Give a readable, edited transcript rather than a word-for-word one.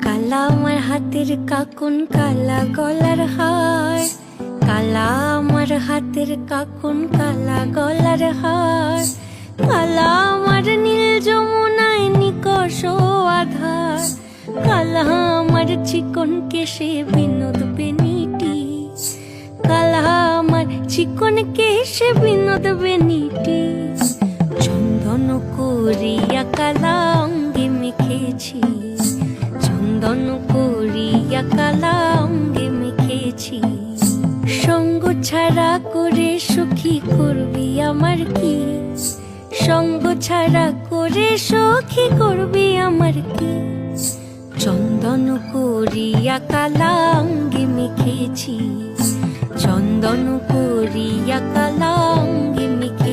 কালা আমার হাতের কাকুন কালা গলার হার, কালা আমার হাতের কাকুন কালা গলার হার, কালা আমার নীল যমুনায় নিকষ আধার, কালা আমার চিকন কেশে বিনোদ বেনিটি, কালা আমার চিকন কেশে বিনোদ বেনিটি, চন্দন করিয়া কালা অঙ্গে মেখেছি, চন্দন করিয়া কালা অঙ্গে মেখেছি। সঙ্গ ছাড়া করে সখী করবি আমার কি, সঙ্গ ছাড়া করে সখী করবি আমার কি, চন্দন করিয়া কালা অঙ্গে মেখেছি, চন্দন করিয়া কালা অঙ্গে মেখেছি।